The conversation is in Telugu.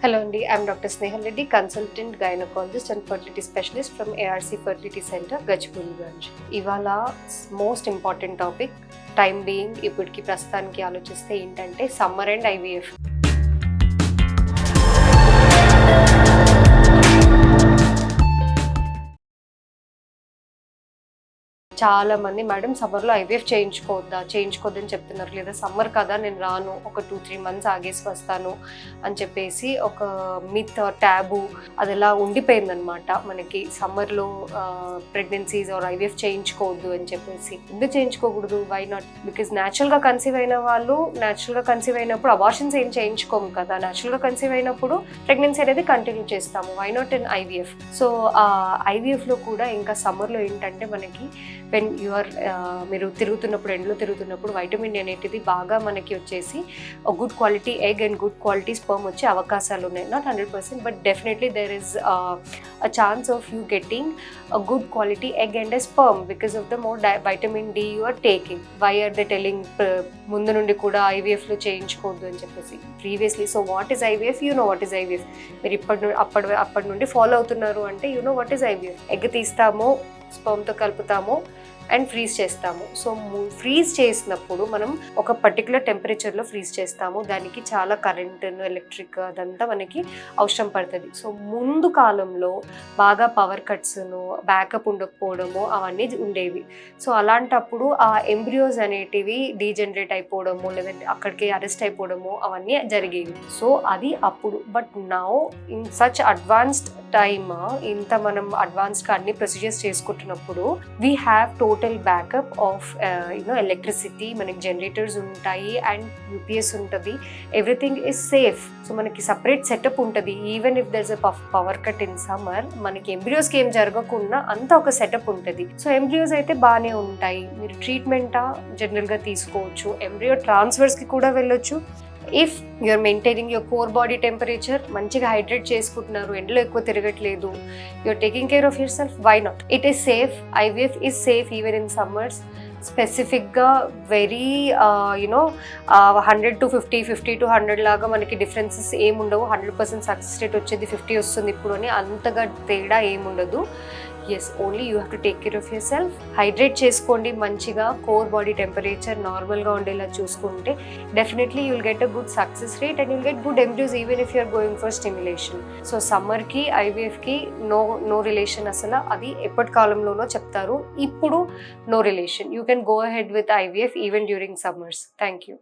Hello అండి, I'm Dr. Snehal Reddy, consultant gynecologist and fertility specialist from ARC Fertility Center, Gachipuli branch. ఇవాళ most important topic time being ఇప్పటికి ప్రస్తుతానికి ఆలోచిస్తే ఏంటంటే సమ్మర్ అండ్ ఐవీఎఫ్. చాలా మంది మేడం సమ్మర్లో ఐవీఎఫ్ చేయించుకోవద్దని చెప్తున్నారు, లేదా సమ్మర్ కదా నేను రాను, ఒక 2-3 months ఆగేసి వస్తాను అని చెప్పేసి ఒక మిత్ ట్యాబు అది ఎలా ఉండిపోయిందనమాట. మనకి సమ్మర్లో ప్రెగ్నెన్సీస్ ఆర్ ఐవీఎఫ్ చేయించుకోవద్దు అని చెప్పేసి. ఎందుకు చేయించుకోకూడదు? Why not? బికాజ్ న్యాచురల్గా కన్సీవ్ అయిన వాళ్ళు న్యాచురల్గా కన్సీవ్ అయినప్పుడు అబార్షన్స్ ఏం చేయించుకోము కదా. న్యాచురల్గా కన్సీవ్ అయినప్పుడు ప్రెగ్నెన్సీ అనేది కంటిన్యూ చేస్తాము. Why not in IVF? So ఐవీఎఫ్లో కూడా ఇంకా సమ్మర్లో ఏంటంటే మనకి వెన్ యూఆర్ మీరు ఎండలో తిరుగుతున్నప్పుడు వైటమిన్ అనేటిది బాగా మనకి వచ్చేసి good quality egg and good quality sperm వచ్చే అవకాశాలు ఉన్నాయి. Not 100%, but definitely there is a chance of you getting a good quality egg and a sperm because of the more vitamin D you are taking. Why are they telling ముందు నుండి కూడా ఐవీఎఫ్లో చేయించుకోవద్దు అని చెప్పేసి previously. So what is IVF? You know what is IVF. మీరు అప్పటి నుండి ఫాలో అవుతున్నారు అంటే you know what is IVF. Egg తీస్తాము, స్పర్మ్తో కలుపుతాము అండ్ ఫ్రీజ్ చేస్తాము. సో ఫ్రీజ్ చేసినప్పుడు మనం ఒక పర్టికులర్ టెంపరేచర్లో ఫ్రీజ్ చేస్తాము. దానికి చాలా కరెంట్, ఎలక్ట్రిక్ అదంతా మనకి అవసరం పడుతుంది. సో ముందు కాలంలో బాగా పవర్ కట్స్ను, బ్యాకప్ ఉండకపోవడము అవన్నీ ఉండేవి. సో అలాంటప్పుడు ఆ ఎంబ్రియోస్ అనేటివి డీజనరేట్ అయిపోవడము, లేదంటే అక్కడికి అరెస్ట్ అయిపోవడము అవన్నీ జరిగేవి. సో అది అప్పుడు. But now in such advanced time, ఇంత మనం అడ్వాన్స్గా అన్ని ప్రొసీజర్స్ చేసుకుంటున్నప్పుడు we have total backup of electricity. మనకి జనరేటర్స్ ఉంటాయి అండ్ యూపీఎస్ ఉంటుంది. Everything is safe. సో మనకి సపరేట్ సెటప్ ఉంటుంది. Even if there's a power cut in summer, మనకి ఎంబ్రియోస్కి ఏం జరగకుండా అంతా ఒక సెటప్ ఉంటుంది. సో ఎంబ్రియోస్ అయితే బాగానే ఉంటాయి. మీరు ట్రీట్మెంటా జనరల్గా తీసుకోవచ్చు. ఎంబ్రియో ట్రాన్స్ఫర్స్కి కూడా వెళ్ళొచ్చు. If you're maintaining your core body temperature, మంచిగా హైడ్రేట్ చేసుకుంటున్నారు, ఎండలో ఎక్కువ తిరగట్లేదు, you're taking care of yourself, why not? It is safe. IVF is safe even in summers. స్పెసిఫిక్గా వెరీ 100 to 50, 50 to 100 లాగా మనకి డిఫరెన్సెస్ ఏముండవు. 100% సక్సెస్ రేట్ వచ్చేది 50 వస్తుంది ఇప్పుడు అని అంతగా తేడా ఏముండదు. Yes, only you have to take care of yourself. Hydrate చేసుకోండి మంచిగా, కోర్ బాడీ టెంపరేచర్ నార్మల్గా ఉండేలా చూసుకుంటే definitely you'll get a good success rate and you'll get good embryos even if you're going for stimulation. So సమ్మర్కి ఐవీఎఫ్కి నో రిలేషన్. అసలు అది ఎప్పటి కాలంలోనో చెప్తారు, ఇప్పుడు no relation. You can go ahead with IVF even during summers. Thank you.